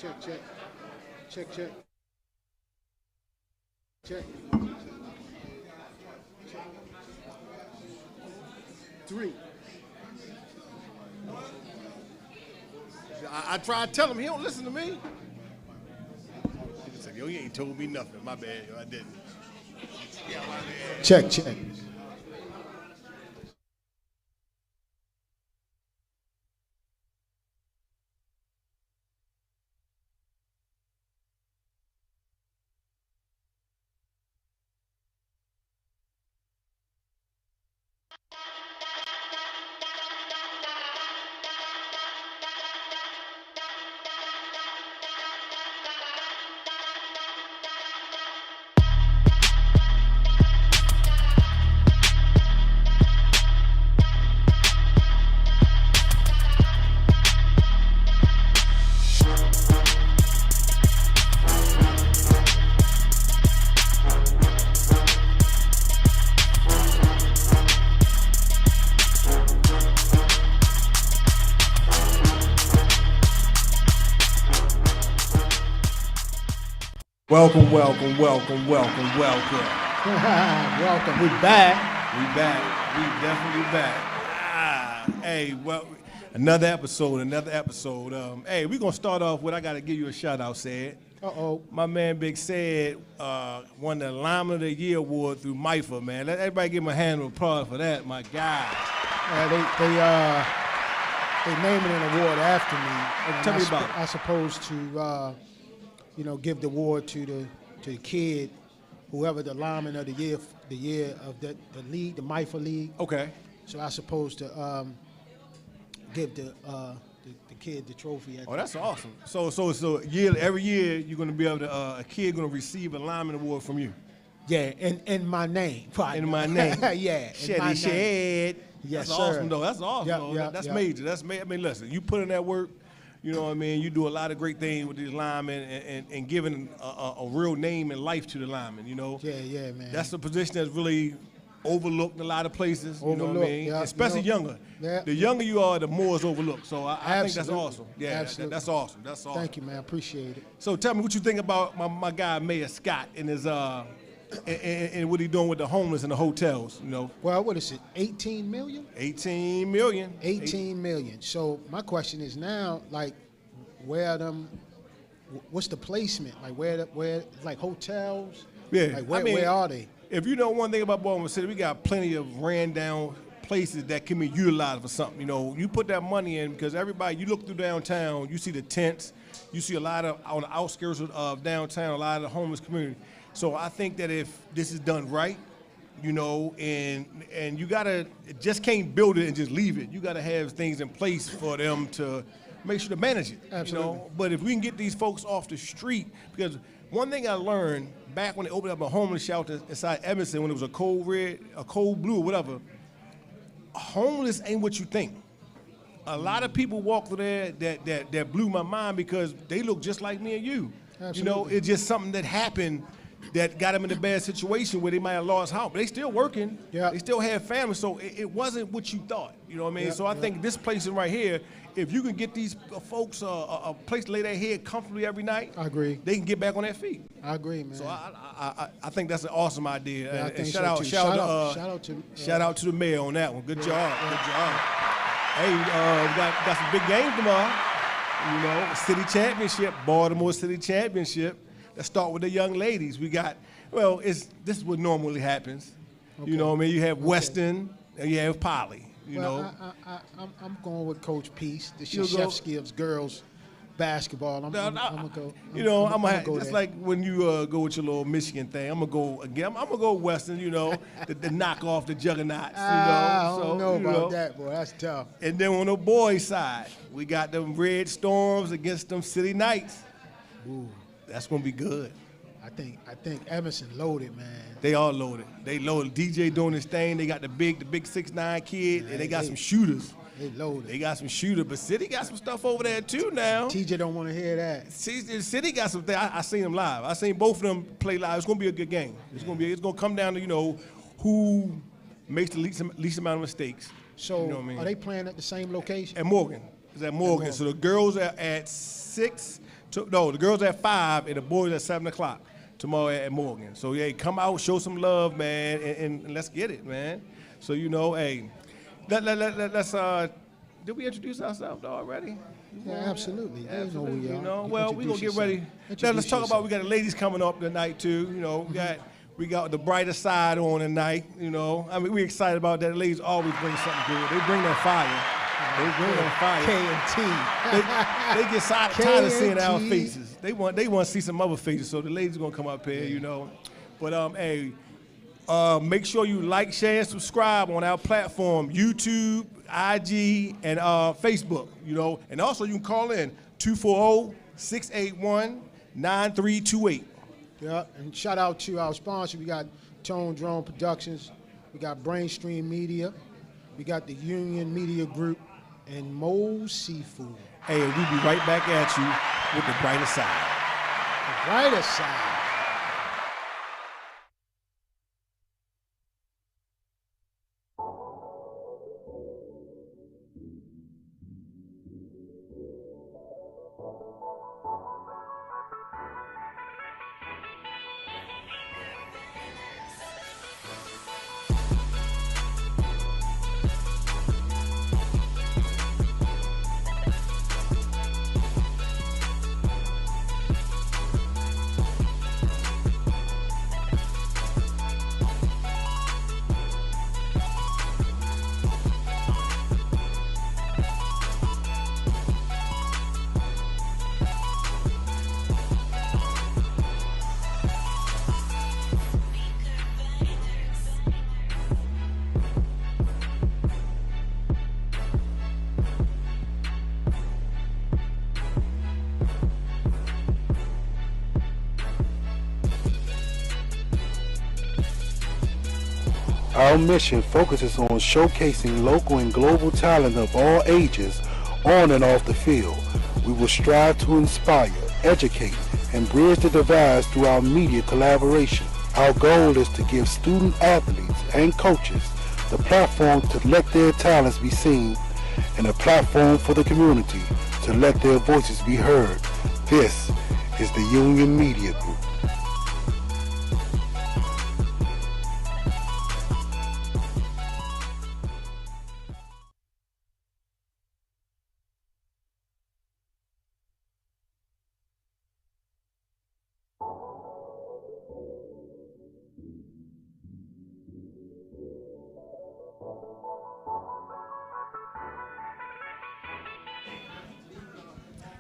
Check. 3. I try to tell him, he don't listen to me. He said, yo, you ain't told me nothing. My bad, yo, I didn't. Check. Welcome. Welcome. We back. We definitely back. Hey, well, another episode. Hey, we're going to start off with, I got to give you a shout out, Said. Uh-oh. My man Big Said won the Lineman of the Year award through MIFA, man. Let everybody give him a hand of applause for that, my guy. They named an award after me. Tell me about it. I'm supposed to, give the award to the kid, whoever the lineman of the year of the league, the MIFA league. Okay. So I'm supposed to give the kid the trophy. That's awesome. So every year you're going to be able to a kid going to receive a lineman award from you. Yeah, in my name. Probably. In my name. Yeah. Shed. Yes, that's sir. awesome though. That's awesome. Yep, That's major. I mean, listen, you put in that work. You know what I mean? You do a lot of great things with these linemen and giving a real name and life to the linemen, you know? Yeah, man. That's a position that's really overlooked in a lot of places, you know what I mean? Yeah, especially younger. Yeah. The younger you are, the more it's overlooked. So I think that's Absolutely. awesome. Yeah, Absolutely. That's awesome. Thank you, man. I appreciate it. So tell me what you think about my guy, Mayor Scott, and his and what he doing with the homeless in the hotels, you know? Well, what is it, 18 million? 18 million. 18 million. So my question is now, like, what's the placement? Like, where like hotels? Yeah. Like, where are they? If you know one thing about Baltimore City, we got plenty of ran down places that can be utilized for something. You know, you put that money in because everybody, you look through downtown, you see the tents, you see a lot of, on the outskirts of downtown, a lot of the homeless community. So I think that if this is done right, you know, and you gotta, just can't build it and just leave it. You gotta have things in place for them to make sure to manage it. Absolutely. You know? But if we can get these folks off the street, because one thing I learned back when they opened up a homeless shelter inside Evanston, when it was a cold red, a cold blue, or whatever, homeless ain't what you think. A lot of people walk through there that blew my mind because they look just like me and you. Absolutely. You know, it's just something that happened that got them in a bad situation where they might have lost house. But they still working. Yeah. They still have families, so it wasn't what you thought. You know what I mean? So I think this place right here, if you can get these folks a place to lay their head comfortably every night, I agree. They can get back on their feet. I agree, man. So I think that's an awesome idea. Yeah, I and think shout so, out, too. shout out to the mayor on that one. Good job. Hey, we got some big games tomorrow. You know, city championship, Baltimore City Championship. Let's start with the young ladies. We got, this is what normally happens. Okay. You know what I mean? You have Weston and you have Poly. You know. I'm going with Coach Peace. The Chef's Gives girls basketball. I'm gonna go. You know, I'm gonna go just there. like when you go with your little Michigan thing. I'm gonna go again. I'm gonna go Western. You know, the knock off the juggernauts. I don't know about that, boy. That's tough. And then on the boys' side, we got them Red Storms against them City Knights. Ooh. That's gonna be good. I think Emerson loaded, man. They all loaded. They loaded. DJ doing his thing. They got the big 6'9" kid, and they got some shooters. They loaded. They got some shooters, but City got some stuff over there too now. TJ don't want to hear that. City got some things. I seen them live. I seen both of them play live. It's gonna be a good game. It's gonna come down to who makes the least amount of mistakes. So you know what I mean? Are they playing at the same location? At Morgan. It's at Morgan. So the girls are at 6. No, the girls at 5 and the boys at 7 o'clock tomorrow at Morgan. So, yeah, come out, show some love, man, and let's get it, man. So, you know, hey, let's, did we introduce ourselves already? Yeah, absolutely. They know who we are. You know, well, we're going to get ready. Now, let's Introduce talk about, yourself. we got the ladies coming up tonight, too. You know, we got the brighter side on tonight, you know. I mean, we're excited about that. The ladies always bring something good. They bring that fire. They bring that fire. They get tired of seeing our faces. They want to see some other faces, so the ladies are going to come up here, you know. But, hey, make sure you like, share, and subscribe on our platform, YouTube, IG, and Facebook, you know. And also you can call in 240-681-9328. Yeah, and shout out to our sponsor. We got Tone Drone Productions. We got Brainstream Media. We got the Union Media Group and Moe's Seafood. Hey, we'll be right back at you with the brighter side. The brighter side. Our mission focuses on showcasing local and global talent of all ages on and off the field. We will strive to inspire, educate, and bridge the divides through our media collaboration. Our goal is to give student athletes and coaches the platform to let their talents be seen and a platform for the community to let their voices be heard. This is the Union Media Group.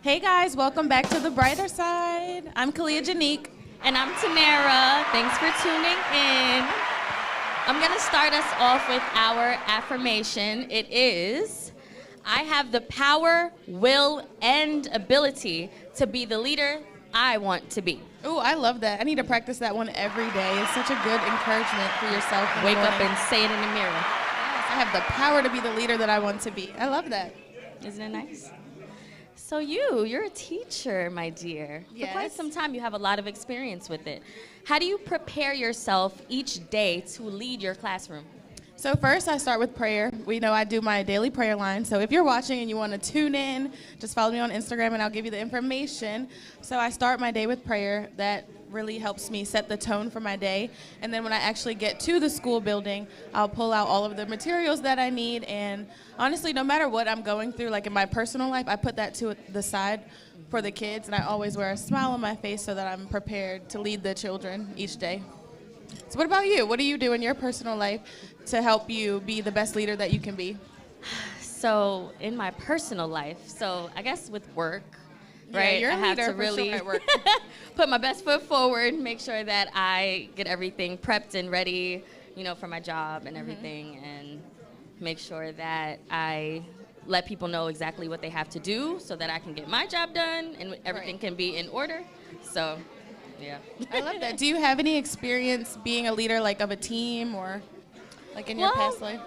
Hey guys, welcome back to The Brighter Side. I'm Kalia Janique. And I'm Tamara. Thanks for tuning in. I'm going to start us off with our affirmation. It is, I have the power, will, and ability to be the leader I want to be. Ooh, I love that. I need to practice that one every day. It's such a good encouragement for yourself. Wake up and say it in the mirror. Yes, I have the power to be the leader that I want to be. I love that. Isn't it nice? So you're a teacher, my dear. Yes. For quite some time, you have a lot of experience with it. How do you prepare yourself each day to lead your classroom? So first, I start with prayer. We know I do my daily prayer line. So if you're watching and you want to tune in, just follow me on Instagram and I'll give you the information. So I start my day with prayer. That really helps me set the tone for my day. And then when I actually get to the school building, I'll pull out all of the materials that I need. And honestly, no matter what I'm going through, like in my personal life, I put that to the side for the kids. And I always wear a smile on my face so that I'm prepared to lead the children each day. So what about you? What do you do in your personal life to help you be the best leader that you can be? So in my personal life, so I guess with work, Yeah, right? you're a I have leader to for really sure at work. put my best foot forward, make sure that I get everything prepped and ready, you know, for my job and everything, and make sure that I let people know exactly what they have to do so that I can get my job done and everything can be in order. So, yeah. I love that. Do you have any experience being a leader, like of a team or like in your past life?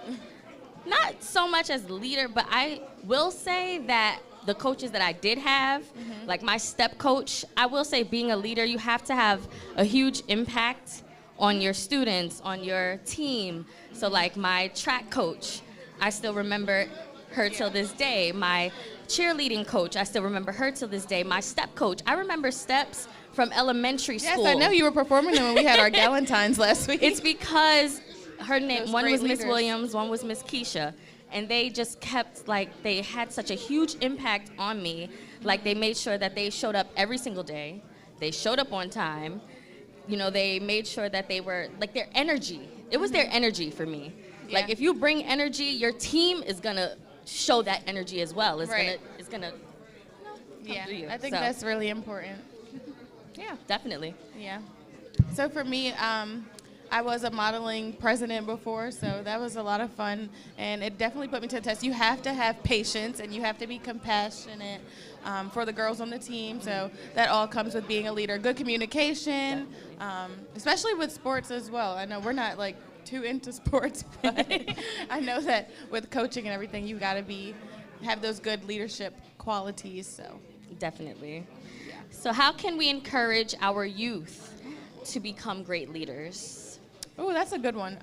Not so much as leader, but I will say that the coaches that I did have, like my step coach, I will say being a leader, you have to have a huge impact on your students, on your team. So like my track coach, I still remember her till this day. My cheerleading coach, I still remember her till this day. My step coach, I remember steps from elementary school. Yes, I know you were performing them when we had our Galentine's last week. It's because her name, Those one great was Miss leaders. Williams, one was Miss Keisha. And they just kept, like, they had such a huge impact on me. Like, they made sure that they showed up every single day. They showed up on time. You know, they made sure that they were, like, their energy. It was their energy for me. Yeah. Like, if you bring energy, your team is going to show that energy as well. It's Right. gonna Yeah, through you. I think So, that's really important. yeah, definitely. Yeah. So for me, I was a modeling president before, so that was a lot of fun, and it definitely put me to the test. You have to have patience, and you have to be compassionate for the girls on the team, so that all comes with being a leader. Good communication, especially with sports as well. I know we're not, like, too into sports, but I know that with coaching and everything, you got to have those good leadership qualities, so. Definitely. So how can we encourage our youth to become great leaders? Oh, that's a good one.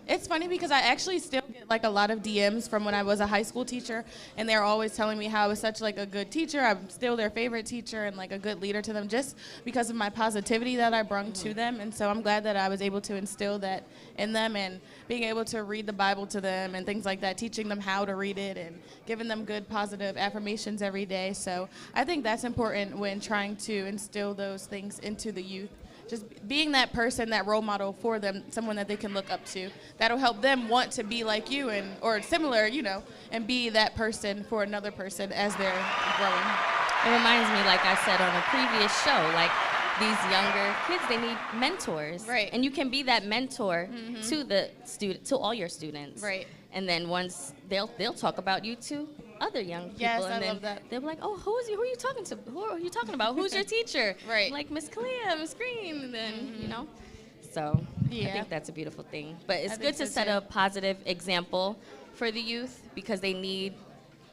It's funny because I actually still get like a lot of DMs from when I was a high school teacher, and they're always telling me how I was such like a good teacher. I'm still their favorite teacher and like a good leader to them just because of my positivity that I brought to them. And so I'm glad that I was able to instill that in them and being able to read the Bible to them and things like that, teaching them how to read it and giving them good positive affirmations every day. So I think that's important when trying to instill those things into the youth. Just being that person, that role model for them, someone that they can look up to. That'll help them want to be like you or similar, you know, and be that person for another person as they're growing. It reminds me, like I said on a previous show, like these younger kids, they need mentors. Right. And you can be that mentor to the to all your students. Right. And then once they'll talk about you to other young people. Yes, and I then love that. They'll be like, oh, who are you talking to? Who are you talking about? Who's your teacher? Right. Like Miss Kalia, Miss Green, and then, you know. So I Yeah. think that's a beautiful thing. But it's I good think to so, set too. a positive example for the youth because they need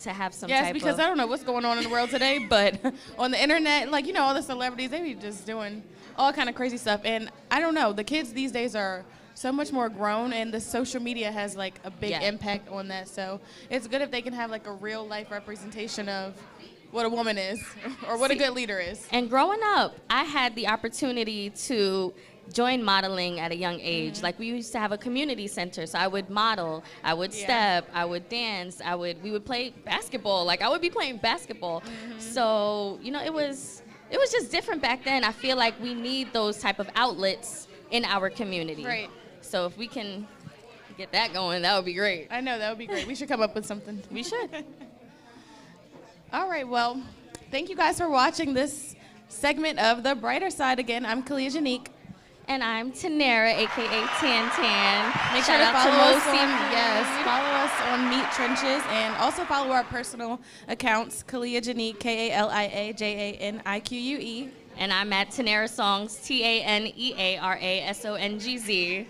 to have some Yes, type because of... I don't know what's going on in the world today, but on the internet, like, you know, all the celebrities, they be just doing all kind of crazy stuff. And I don't know, the kids these days are so much more grown, and the social media has like a big Yeah. impact on that. So it's good if they can have like a real life representation of what a woman is or what a good leader is. And growing up, I had the opportunity to join modeling at a young age. Like, we used to have a community center, so I would model, I would step, I would dance, we would play basketball. Like, I would be playing basketball. So, you know, it was just different back then. I feel like we need those type of outlets in our community. Right. So if we can get that going, that would be great. I know, that would be great. We should come up with something. We should. All right, well, thank you guys for watching this segment of The Brighter Side. Again, I'm Kalia Janique. And I'm Tanera, aka Tan Tan. Make Shout sure to out follow us Mo on, Seafood. yes, follow us on Meet Trenches, and also follow our personal accounts, Kalia Janique, KaliaJanique. And I'm at Tanera Songs, TANEARASONGZ.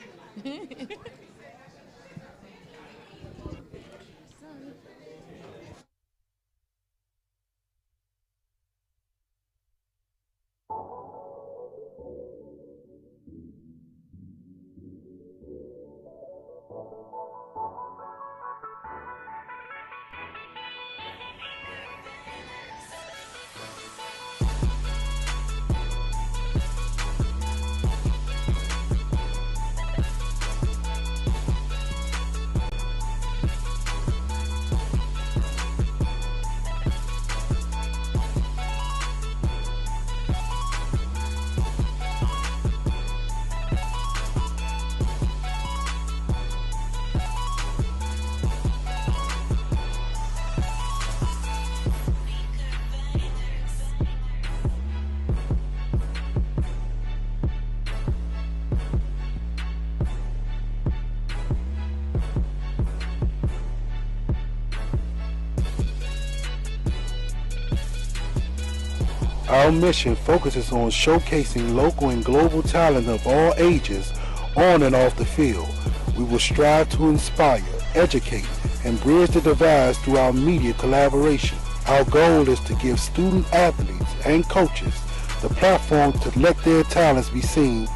Our mission focuses on showcasing local and global talent of all ages on and off the field. We will strive to inspire, educate, and bridge the divides through our media collaboration. Our goal is to give student athletes and coaches the platform to let their talents be seen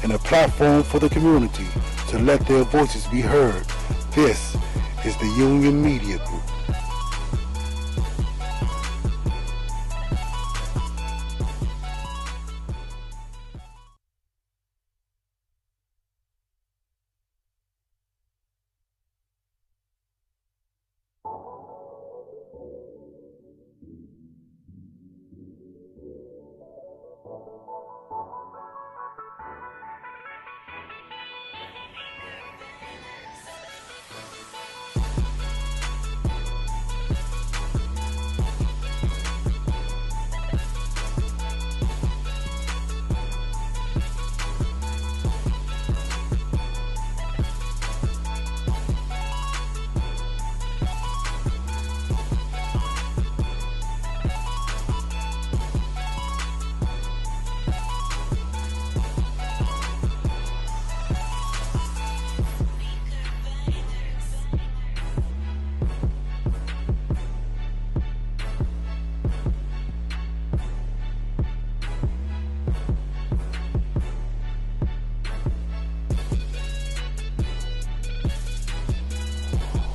and a platform for the community to let their voices be heard. This is the Union Media Group.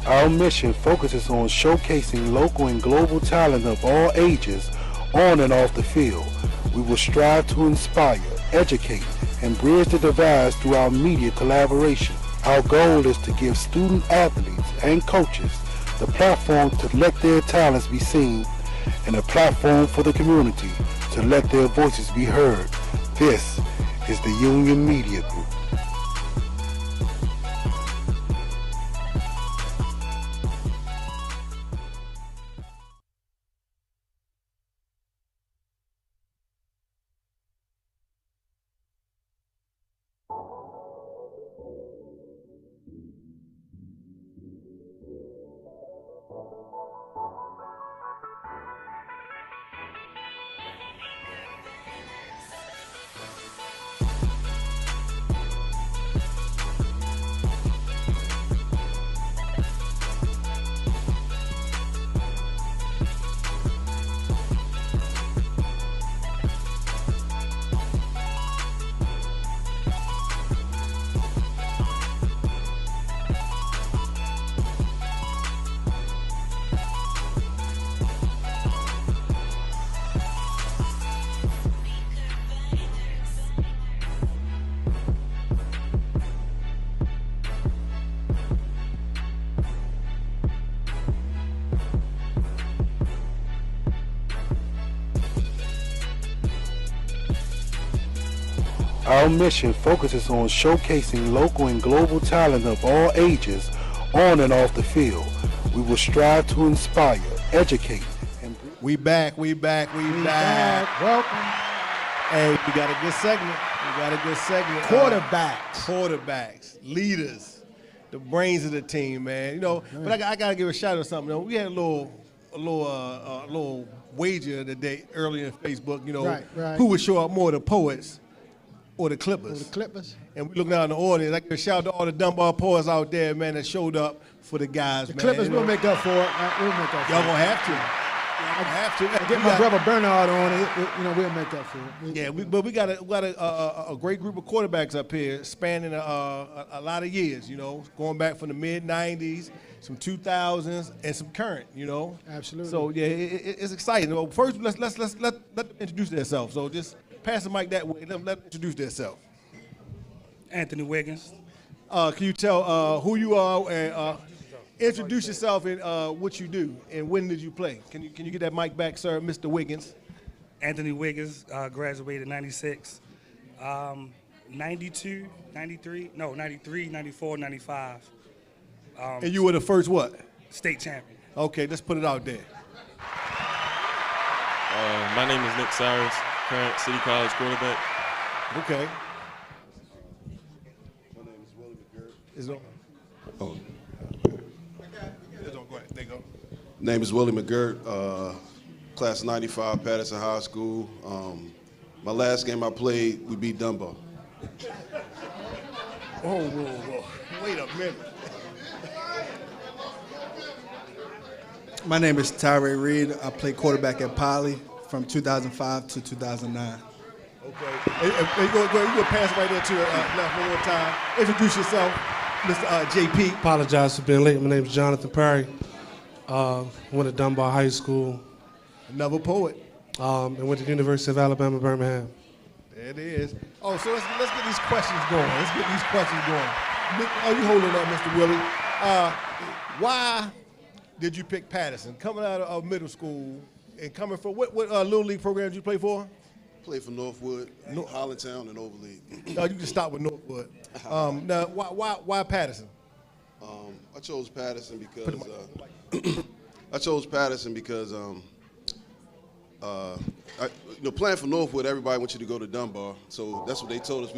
Our mission focuses on showcasing local and global talent of all ages on and off the field. We will strive to inspire, educate, and bridge the divides through our media collaboration. Our goal is to give student athletes and coaches the platform to let their talents be seen and a platform for the community to let their voices be heard. This is the Union Media Group. Our mission focuses on showcasing local and global talent of all ages on and off the field. We will strive to inspire, educate, and We back. Welcome. Hey, we got a good segment. Quarterbacks, leaders, the brains of the team, man. You know, but I gotta give a shout out to something. You know, we had a little wager today earlier in Facebook. You know, Right. who would show up more, the Poets or the Clippers? The Clippers. And we look down in the audience. I give a shout out to all the Dunbar Poets out there, man, that showed up for the guys, The man. Clippers You know, will make up for it. We'll make up for Y'all it. gonna have to. Get my brother Bernard on it. We'll make up for it. Yeah, but we got a great group of quarterbacks up here, spanning a lot of years. You know, going back from the mid '90s, some 2000s, and some current. You know, Absolutely. So yeah, it's exciting. Well, first, let's let them introduce themselves. So just pass the mic that way. Let them introduce themselves. Anthony Wiggins. Can you tell who you are and introduce yourself and what you do and when did you play? Can you get that mic back, sir, Mr. Wiggins? Anthony Wiggins, graduated 96. 92, 93, no, 93, 94, 95. And you were the first what? State champion. Okay, let's put it out there. My name is Nick Cyrus, current City College quarterback. Okay. My name is Willie McGirt. It's on. Oh, It's on. Go ahead. There you go. name is Willie McGirt, class of 95, Patterson High School. My last game I played, we beat Dunbar. Whoa. Wait a minute. My name is Tyree Reed. I played quarterback at Poly from 2005 to 2009. Okay. Hey, you go pass right there to left one more time. Introduce yourself, Mr. JP. Apologize for being late. My name is Jonathan Perry. Went to Dunbar High School Another poet. and went to the University of Alabama, Birmingham. There it is. Oh, so let's get these questions going. Oh, you holding up, Mr. Willie. Why did you pick Patterson? Coming out of middle school and coming from what Little League program did you play for? Played for Northwood, Hollandtown, and Overleague. No, you can start with Northwood. Now, why Patterson? I chose Patterson because playing for Northwood, everybody wants you to go to Dunbar. So that's what they told us.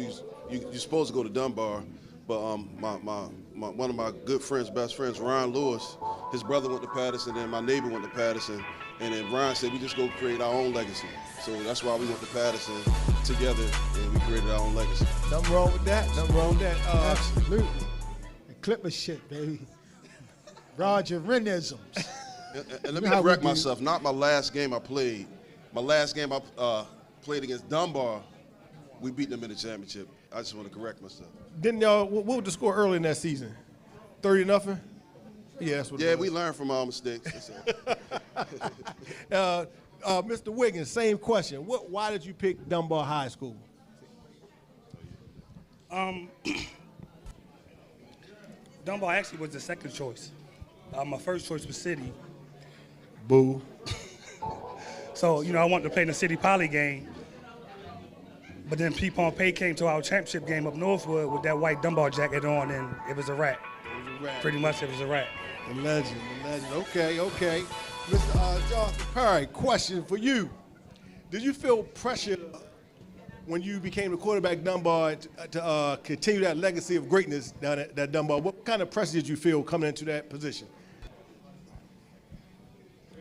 You're supposed to go to Dunbar. But one of my good friends, best friends, Ryan Lewis, his brother went to Patterson, and my neighbor went to Patterson. And then Ryan said we just go create our own legacy. So that's why we went to Patterson together, and we created our own legacy. Nothing wrong with that. Absolutely. The Clipper shit, baby. Roger Renisms. And let me correct myself. Not my last game I played. My last game I played against Dunbar, we beat them in the championship. I just want to correct myself. Didn't y'all? What was the score early in that season? 30-0. Yeah, that's what Yeah, it we was. learn from our mistakes. Mr. Wiggins, same question. Why did you pick Dunbar High School? Dunbar actually was the second choice. My first choice was City. Boo. So, I wanted to play in the City Poly game. But then P. Pompey came to our championship game up Northwood with that white Dunbar jacket on, and it was a wrap. Pretty much it was a wrap. The legend. Okay. Mr. Jonathan Perry, question for you. Did you feel pressure when you became the quarterback at Dunbar to continue that legacy of greatness down at Dunbar? What kind of pressure did you feel coming into that position?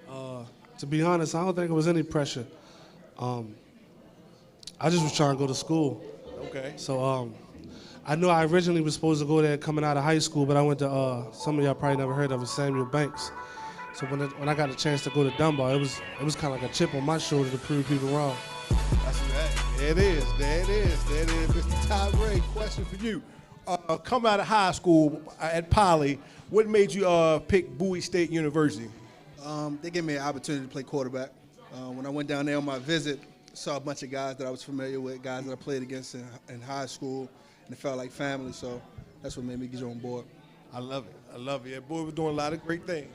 To be honest, I don't think it was any pressure. I just was trying to go to school. Okay. So I knew I originally was supposed to go there coming out of high school, but I went to some of y'all probably never heard of it, Samuel Banks. So when I got a chance to go to Dunbar, it was kind of like a chip on my shoulder to prove people wrong. That's right. There it is. Mr. Tyree, question for you. Coming out of high school at Poly, what made you pick Bowie State University? They gave me an opportunity to play quarterback. When I went down there on my visit, saw a bunch of guys that I was familiar with, guys that I played against in high school, and it felt like family, so that's what made me get on board. I love it. Yeah, boy, we're doing a lot of great things.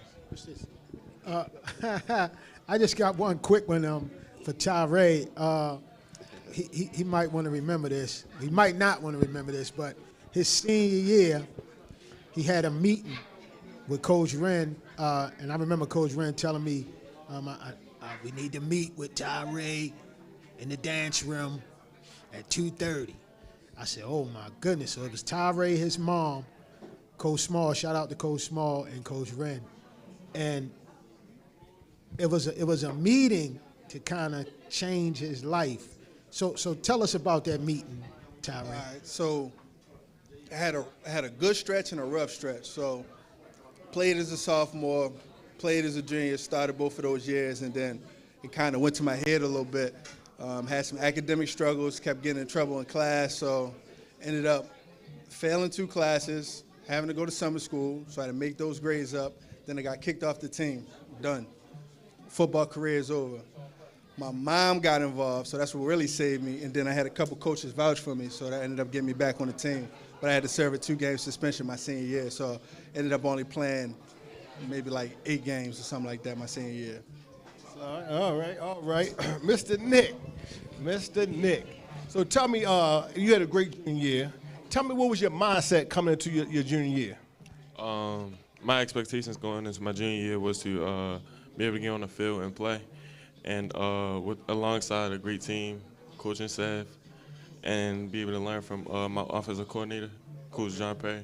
I just got one quick one for Tyree. He might want to remember this. He might not want to remember this, but his senior year, he had a meeting with Coach Wren, and I remember Coach Wren telling me, we need to meet with Tyree in the dance room at 2:30. I said, oh my goodness. So it was Tyree, his mom, Coach Small, shout out to Coach Small and Coach Wren. And it was a meeting to kind of change his life. So tell us about that meeting, Tyree. All right, so I had a good stretch and a rough stretch. So played as a sophomore, played as a junior, started both of those years, and then it kind of went to my head a little bit. Had some academic struggles, kept getting in trouble in class, so ended up failing 2 classes, having to go to summer school, so I had to make those grades up. Then I got kicked off the team. Done. Football career is over. My mom got involved, so that's what really saved me, and then I had a couple coaches vouch for me, so that ended up getting me back on the team. But I had to serve a 2-game suspension my senior year, so ended up only playing maybe like 8 games or something like that my senior year. All right. Mr. Nick. So tell me, you had a great junior year. Tell me, what was your mindset coming into your junior year? My expectations going into my junior year was to be able to get on the field and play, and alongside a great team, coaching staff, and be able to learn from my offensive coordinator, Coach John Perry.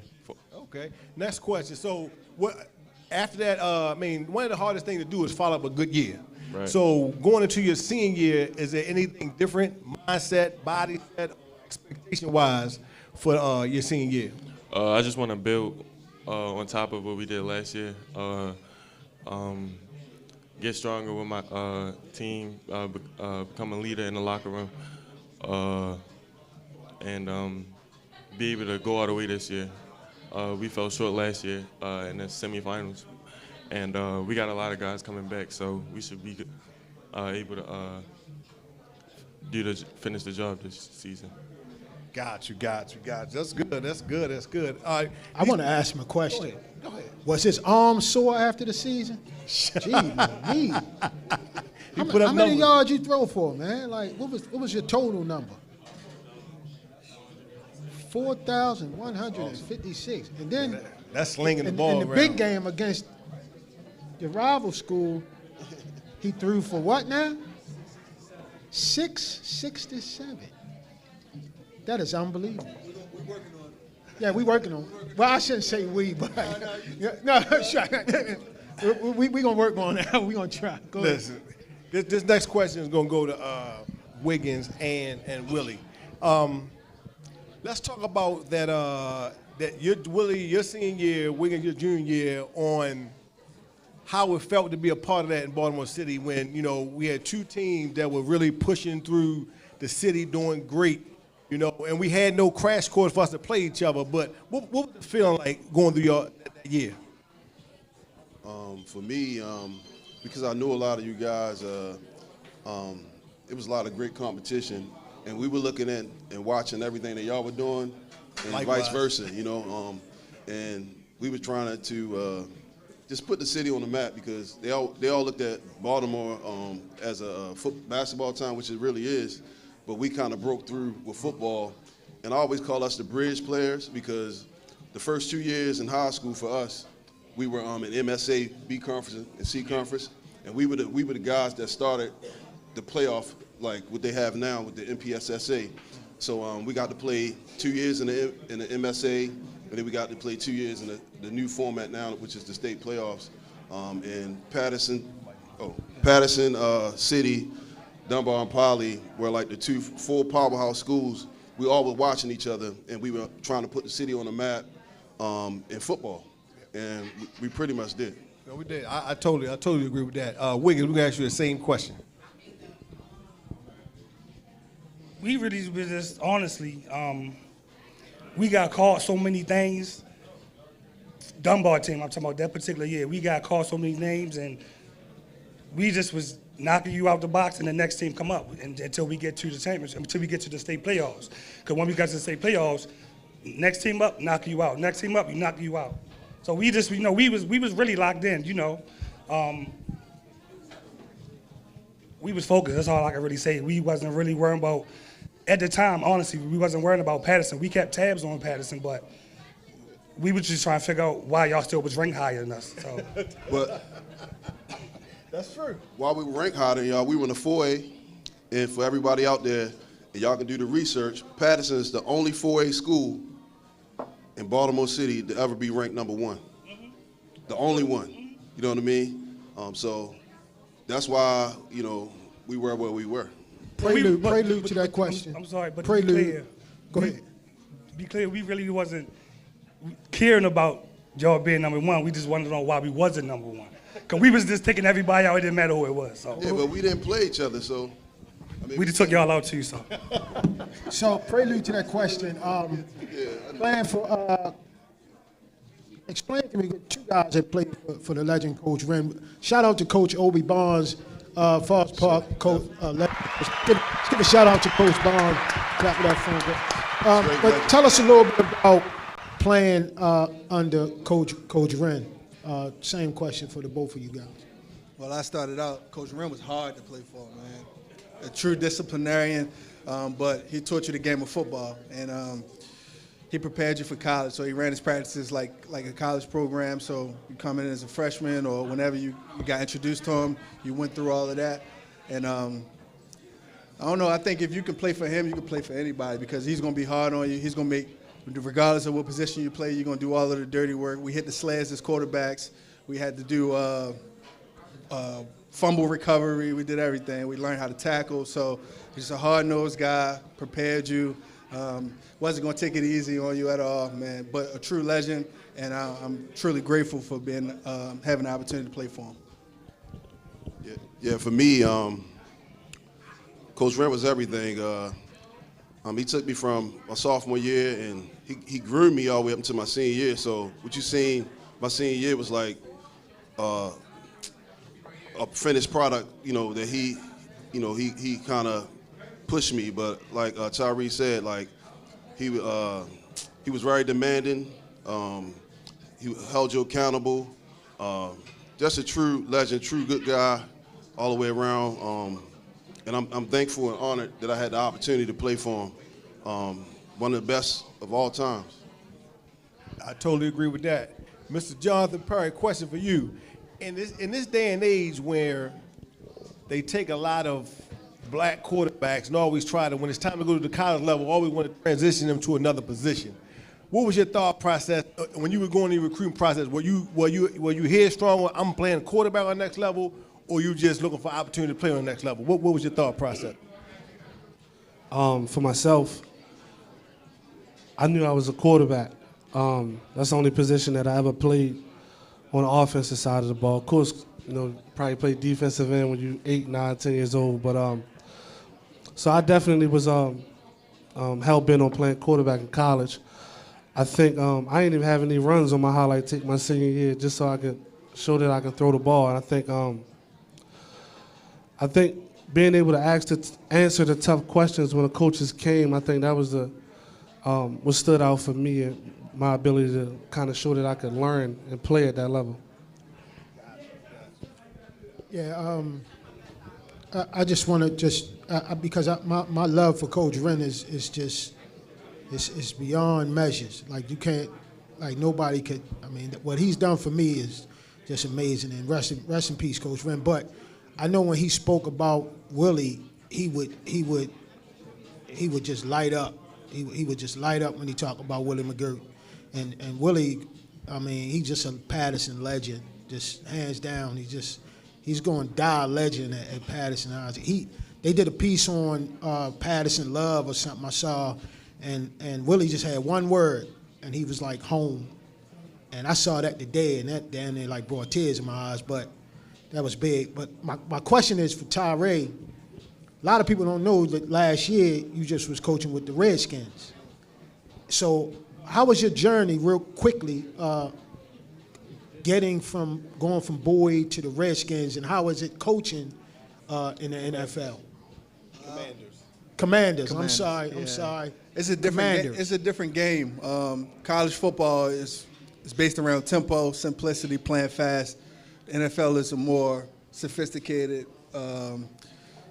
Okay. Next question. So after that, one of the hardest things to do is follow up a good year. Right. So going into your senior year, is there anything different, mindset, body set, expectation-wise, for your senior year? I just want to build on top of what we did last year. Get stronger with my team, become a leader in the locker room, and be able to go all the way this year. We fell short last year in the semifinals, and we got a lot of guys coming back, so we should be able to finish the job this season. Got you. That's good. All right. I want to ask him a question. Go ahead. Was his arm sore after the season? Gee, me. How many yards you throw for, man? Like, what was your total number? 4,156. And then that's slinging the ball in the around. big game against the rival school, he threw for what now? 667. That is unbelievable. We're working on it. Yeah, we're working on it. Well, I shouldn't say we, but we're going to work on it. We're going to try. Go ahead. Listen, this next question is going to go to Wiggins and Willie. Let's talk about that Willie, your senior year, Wiggins, your junior year, on how it felt to be a part of that in Baltimore City when, we had 2 teams that were really pushing through the city, doing great, and we had no crash course for us to play each other. But what was the feeling like going through that year? For me, because I knew a lot of you guys, it was a lot of great competition, and we were looking at and watching everything that y'all were doing, and Likewise. vice versa, you know. And we were trying to just put the city on the map because they all looked at Baltimore as a basketball town, which it really is, but we kind of broke through with football, and I always call us the bridge players because the first 2 years in high school for us, we were in MSA B conference and C conference, and we were the guys that started the playoff like what they have now with the MPSSA. So we got to play 2 years in the MSA, and then we got to play 2 years in the new format now, which is the state playoffs. And Patterson, City, Dunbar, and Poly were like the two full powerhouse schools. We all were watching each other, and we were trying to put the city on the map in football, and we pretty much did. No, we did. I totally agree with that. Wiggins, we're gonna ask you the same question. We really was just, honestly, we got caught so many things. Dunbar team, I'm talking about that particular year. We got caught so many names, and we just was knocking you out the box, and the next team come up until we get to the championship, until we get to the state playoffs. Because when we got to the state playoffs, next team up, knock you out. Next team up, we knock you out. So we just, we was really locked in, we was focused. That's all I can really say. We wasn't really worrying about. At the time, honestly, we wasn't worrying about Patterson. We kept tabs on Patterson, but we were just trying to figure out why y'all still was ranked higher than us. So. But That's true. while we were ranked higher than y'all, we were in the 4A, and for everybody out there, and y'all can do the research, Patterson is the only 4A school in Baltimore City to ever be ranked number one. The only one. You know what I mean? So that's why, we were where we were. Prelude to that question. I'm sorry, but Prelude. to be clear, Go ahead. be clear, we really wasn't caring about y'all being number one. We just wanted to know why we wasn't number one. Because we was just taking everybody out. It didn't matter who it was. So. Yeah, but we didn't play each other, so. We just took y'all out too, so. So, prelude to that question, plan for, explain to me, two guys that played for the legend, Coach Wren. Shout out to Coach Obi Barnes, Forest Park, Coach. Let's give a shout out to Coach Barnes. Clap for that phone. But tell us a little bit about playing under Coach Wren. Same question for the both of you guys. Well, I started out, Coach Wren was hard to play for, man. A true disciplinarian, but he taught you the game of football, and he prepared you for college. So he ran his practices like a college program. So you come in as a freshman or whenever you got introduced to him, you went through all of that. And I don't know, I think if you can play for him, you can play for anybody because he's going to be hard on you. He's going to make, regardless of what position you play, you're going to do all of the dirty work. We hit the sleds as quarterbacks. We had to do fumble recovery. We did everything. We learned how to tackle. So he's a hard-nosed guy, prepared you. Wasn't going to take it easy on you at all, man, but a true legend, and I'm truly grateful for being having the opportunity to play for him. Yeah, for me, Coach Wren was everything. He took me from my sophomore year, and he groomed me all the way up until my senior year. So what you seen my senior year was like a finished product, that he kind of pushed me. But like Tyree said, like he was very demanding. He held you accountable. Just a true legend, true good guy all the way around. And I'm thankful and honored that I had the opportunity to play for him. One of the best of all times. I totally agree with that. Mr. Jonathan Perry, question for you. In this day and age where they take a lot of black quarterbacks and always try to, when it's time to go to the college level, always want to transition them to another position. What was your thought process when you were going in the recruiting process? Were you headstrong? I'm playing quarterback on the next level, or you just looking for opportunity to play on the next level? What was your thought process? For myself, I knew I was a quarterback. That's the only position that I ever played on the offensive side of the ball. Of course, probably played defensive end when you're 8, 9, 10 years old. But so I definitely was hell-bent on playing quarterback in college. I think I didn't even have any runs on my highlight tape my senior year just so I could show that I can throw the ball. And I think being able to answer the tough questions when the coaches came, I think that was what stood out for me, and my ability to kind of show that I could learn and play at that level. Yeah, I just want to because my love for Coach Wren is just it's beyond measures. Like you can't, like nobody could. I mean, what he's done for me is just amazing. And rest in peace, Coach Wren. But I know when he spoke about Willie, he would just light up. He would just light up when he talked about Willie McGirt. And Willie, I mean, he's just a Patterson legend, just hands down. He's going to die a legend at Patterson. They did a piece on Patterson love or something I saw, and Willie just had one word, and he was like home. And I saw that today, and that damn near like brought tears in my eyes, but that was big. But my question is for Tyree. A lot of people don't know that last year you just was coaching with the Redskins. So how was your journey, real quickly, going from Boyd to the Redskins, and how is it coaching in the NFL? Commanders. I'm sorry. It's a different game. College football is based around tempo, simplicity, playing fast. The NFL is a more sophisticated,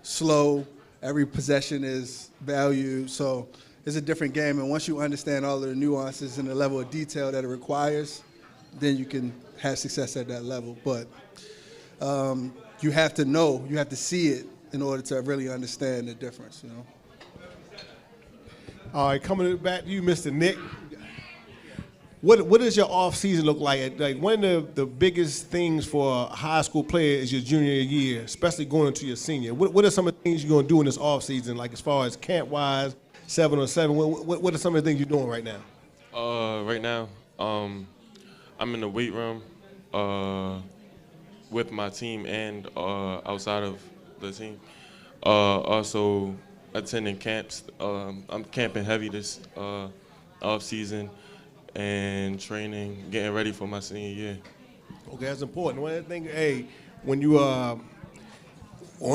slow. Every possession is valued. So it's a different game. And once you understand all of the nuances and the level of detail that it requires, then you can have success at that level. But you have to know, you have to see it in order to really understand the difference, you know. All right, coming back to you, Mr. Nick. What does your off season look like? Like one of the biggest things for a high school player is your junior year, especially going into your senior. What are some of the things you're going to do in this off season, like as far as camp wise, 7-on-7? What are some of the things you're doing right now? Right now, I'm in the weight room with my team and outside of the team. Also attending camps. I'm camping heavy this off season and training, getting ready for my senior year. Okay, that's important. One of the things, hey, when you on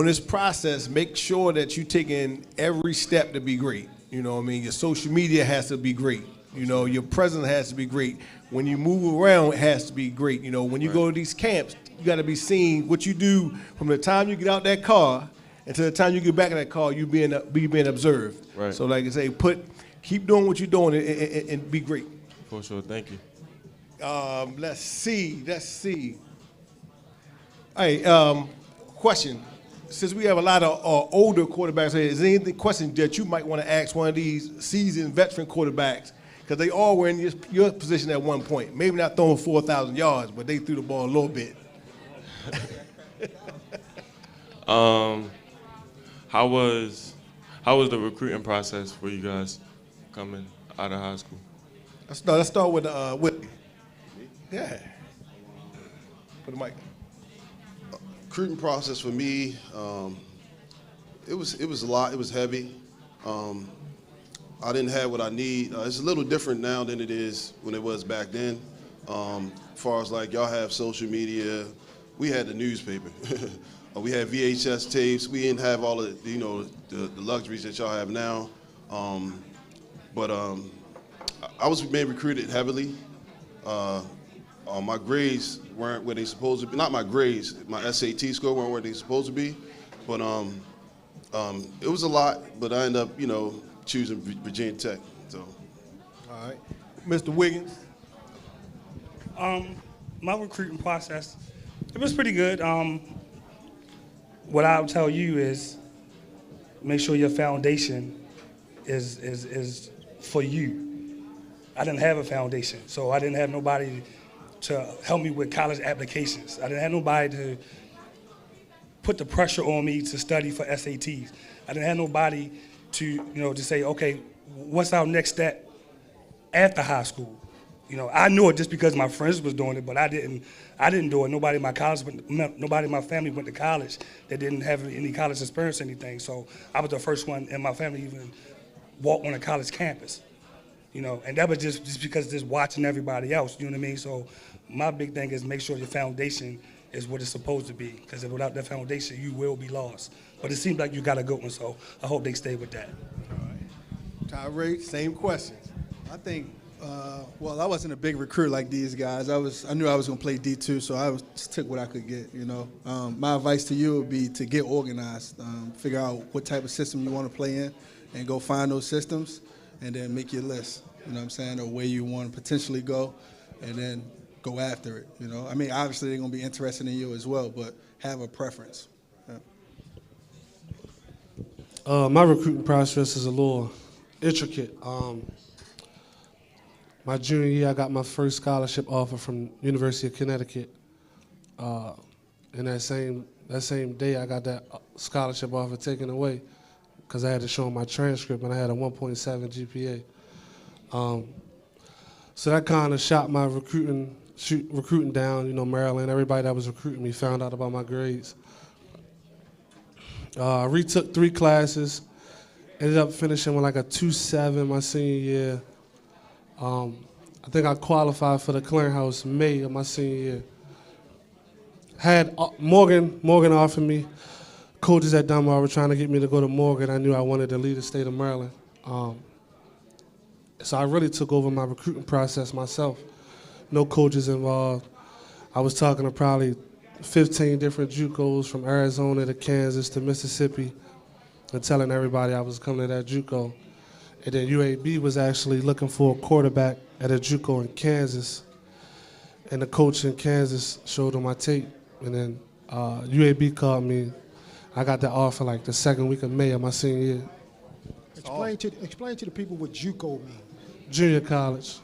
this process, make sure that you're taking every step to be great. You know what I mean? Your social media has to be great. You know, your presence has to be great. When you move around, it has to be great. You know, when you go to these camps, you got to be seen. What you do from the time you get out that car until the time you get back in that car, you being observed. Right. So, like I say, keep doing what you're doing and be great. For sure, thank you. Let's see. Hey, question. Since we have a lot of older quarterbacks here, is there any question that you might want to ask one of these seasoned veteran quarterbacks? Because they all were in your position at one point. Maybe not throwing 4,000 yards, but they threw the ball a little bit. How was the recruiting process for you guys coming out of high school? Let's start with Whitney. Yeah. Put the mic. Recruiting process for me, it was a lot. It was heavy. I didn't have what I need. It's a little different now than it is when it was back then. As far as like y'all have social media, we had the newspaper. We had VHS tapes. We didn't have all of the luxuries that y'all have now. But I was being recruited heavily. My grades weren't where they supposed to be. Not my grades. My SAT score weren't where they supposed to be. But it was a lot. But I ended up, choosing Virginia Tech. So. All right, Mr. Wiggins. My recruiting process, it was pretty good. What I'll tell you is, make sure your foundation is for you. I didn't have a foundation, so I didn't have nobody to help me with college applications. I didn't have nobody to put the pressure on me to study for SATs. I didn't have nobody to say, okay, what's our next step after high school? I knew it just because my friends was doing it, but I didn't do it. Nobody in my family went to college that didn't have any college experience or anything. So I was the first one in my family even walk on a college campus. And that was just because just watching everybody else, you know what I mean? So my big thing is make sure your foundation is what it's supposed to be, because without that foundation, you will be lost. But it seems like you got a good one, so I hope they stay with that. Tyree, same questions. I think, well, I wasn't a big recruit like these guys. I knew I was going to play D2, so I just took what I could get, you know. My advice to you would be to get organized, figure out what type of system you want to play in, and go find those systems, and then make your list, you know what I'm saying, or where you want to potentially go, and then go after it, you know. I mean, obviously they're going to be interested in you as well, but have a preference. Yeah. My recruiting process is a little intricate. My junior year, I got my first scholarship offer from University of Connecticut. And that same day, I got that scholarship offer taken away because I had to show them my transcript, and I had a 1.7 GPA. So that kind of shot my recruiting down. You know, Maryland, everybody that was recruiting me found out about my grades. I retook 3 classes, ended up finishing with like a 2.7 my senior year. I think I qualified for the clearinghouse May of my senior year. Had Morgan offered me. Coaches at Dunbar were trying to get me to go to Morgan. I knew I wanted to lead the state of Maryland. So I really took over my recruiting process myself. No coaches involved. I was talking to probably 15 different JUCOs from Arizona to Kansas to Mississippi and telling everybody I was coming to that JUCO. And then UAB was actually looking for a quarterback at a JUCO in Kansas. And the coach in Kansas showed them my tape. And then UAB called me. I got that offer like the second week of May of my senior year. Explain to the people what JUCO means. Junior college.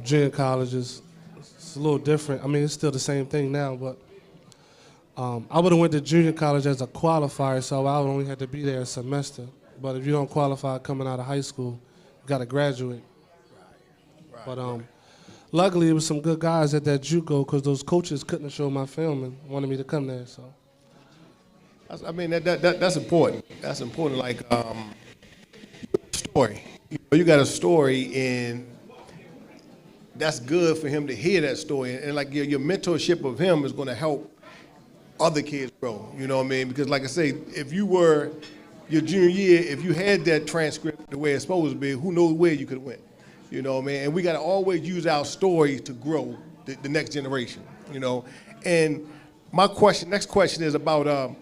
Junior colleges, it's a little different. I mean, it's still the same thing now, but I would have went to junior college as a qualifier, so I would only have to be there a semester. But if you don't qualify coming out of high school, you got to graduate. Right. But luckily, it was some good guys at that JUCO because those coaches couldn't show my film and wanted me to come there. So, I mean, that's important. That's important. Like story. You got a story, and that's good for him to hear that story. And like your mentorship of him is going to help other kids grow. You know what I mean? Because like I say, if you were your junior year, if you had that transcript the way it's supposed to be, who knows where you could have went. You know what I mean? And we got to always use our stories to grow the next generation. You know. And my next question is about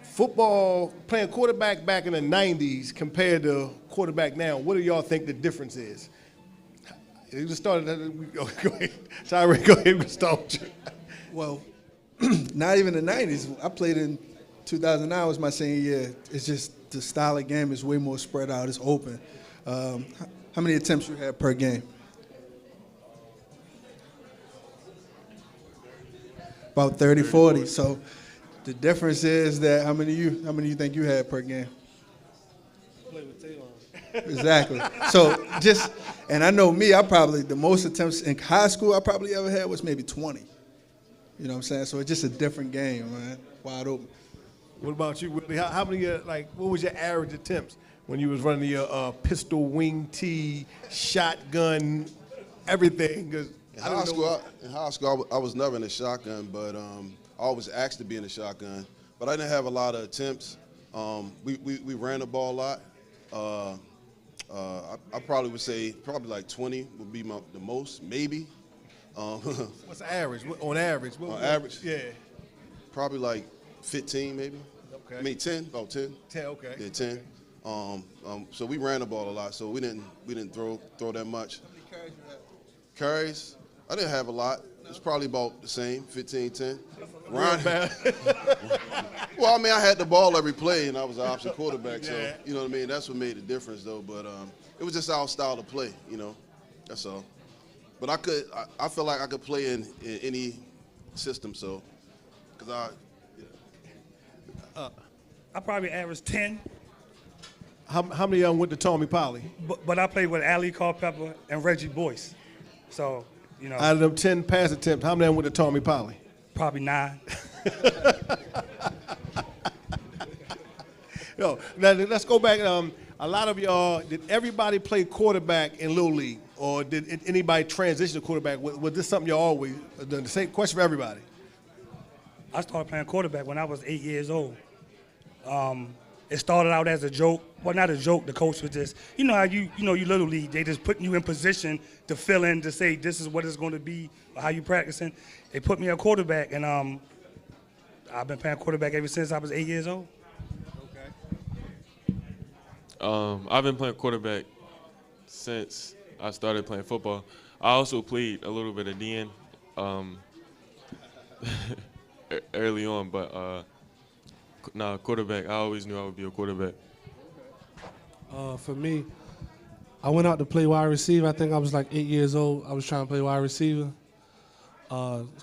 football, playing quarterback back in the 90s compared to quarterback now. What do y'all think the difference is? You just started. Go ahead. Tyree, go ahead. We start with you. Well, not even the 90s. I played in 2009 was my senior year. It's just the style of game is way more spread out. It's open. How many attempts you had per game? About 30, 40. So the difference is that how many you think you had per game? play with Taylor. Exactly. So and I know me, I probably, the most attempts in high school I probably ever had was maybe 20. You know what I'm saying? So it's just a different game, man. Wide open. What about you, Willie? How many, what was your average attempts when you was running your pistol, wing tee, shotgun, everything? 'Cause in high school, I was never in a shotgun, but I always asked to be in a shotgun. But I didn't have a lot of attempts. We ran the ball a lot. I probably would say like 20 would be the most, maybe. What's the average? On average? On average? Yeah. Probably like 15 maybe. Okay. I mean 10, about 10. 10, okay. Yeah, 10. So we ran the ball a lot, so we didn't throw that much. How many carries you had? Carries? I didn't have a lot. It's probably about the same, 15, 10. Ryan. Well, I mean, I had the ball every play, and I was an option quarterback, so, you know what I mean? That's what made the difference, though. But it was just our style to play, you know? That's all. But I feel like I could play in any system, so, because I probably averaged 10, How many of them went to Tommy Polly? but I played with Ali Culpepper and Reggie Boyce. So, you know, Out of them 10 pass attempts, how many of them went to Tommy Polly? probably 9. Yo, now let's go back. A lot of y'all, did everybody play quarterback in Little League? or did anybody transition to quarterback? Was this something you always, the same question for everybody? I started playing quarterback when I was 8 years old. It started out as a joke. Well, not a joke. The coach was just, you know how you little league, they just putting you in position to fill in, to say this is what it's going to be, or how you practicing. They put me at quarterback, and I've been playing quarterback ever since I was 8 years old. I've been playing quarterback since I started playing football. I also played a little bit of DN early on, but quarterback. I always knew I would be a quarterback. For me, I went out to play wide receiver. I think I was like 8 years old. I was trying to play wide receiver.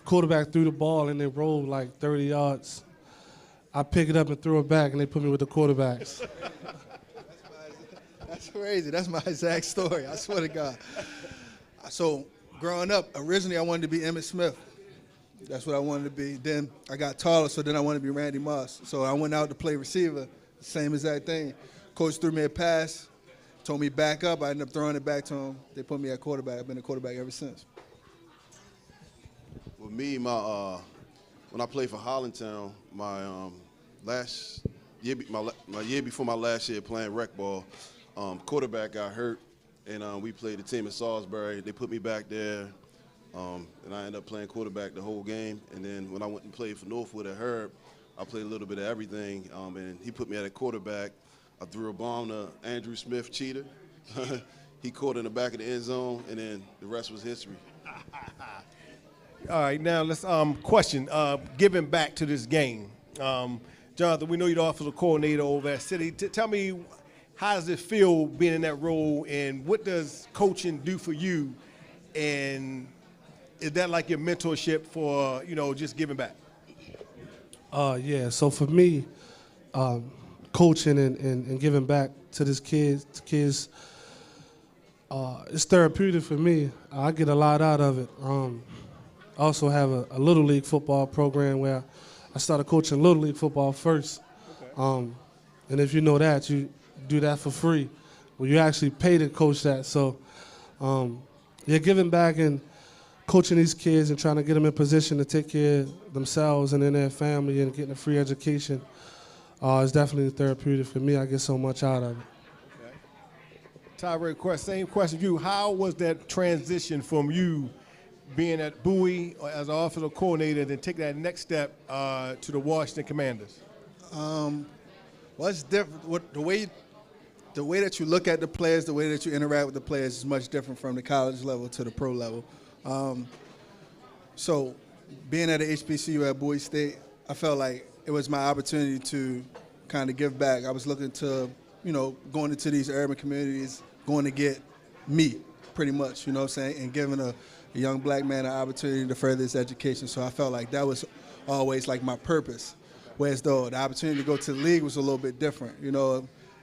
Quarterback threw the ball and they rolled like 30 yards. I picked it up and threw it back, and they put me with the quarterbacks. That's crazy. That's my exact story. I swear to God. So growing up, originally I wanted to be Emmitt Smith. That's what I wanted to be. Then I got taller, so then I wanted to be Randy Moss. So I went out to play receiver, same exact thing. Coach threw me a pass, told me back up. I ended up throwing it back to him. They put me at quarterback. I've been a quarterback ever since. With me, when I played for Hollandtown, my year before my last year playing rec ball, quarterback got hurt, and we played the team in Salisbury. They put me back there, and I ended up playing quarterback the whole game. And then when I went and played for Northwood at Herb, I played a little bit of everything, and he put me at a quarterback. I threw a bomb to Andrew Smith, cheater. He caught in the back of the end zone, and then the rest was history. All right, now let's question giving back to this game. Jonathan, we know you're the offensive coordinator over at City. Tell me, how does it feel being in that role, and what does coaching do for you? And is that like your mentorship for, just giving back? Yeah, so for me, coaching and giving back to these kids, it's therapeutic for me. I get a lot out of it. I also have a Little League football program where I started coaching Little League football first. Okay. And if you know that, you do that for free. Well, you actually pay to coach that. So you're giving back and coaching these kids and trying to get them in position to take care of themselves and then their family and getting a free education is definitely therapeutic for me. I get so much out of it. Okay. Tyree, same question for you. How was that transition from you being at Bowie as an offensive coordinator and then take that next step to the Washington Commanders? Well, it's different. The way that you look at the players, the way that you interact with the players is much different from the college level to the pro level. So being at the HBCU at Bowie State, I felt like it was my opportunity to kind of give back. I was looking to, going into these urban communities, going to get me, pretty much, what I'm saying, and giving a young black man an opportunity to further his education. So I felt like that was always like my purpose. Whereas though the opportunity to go to the league was a little bit different.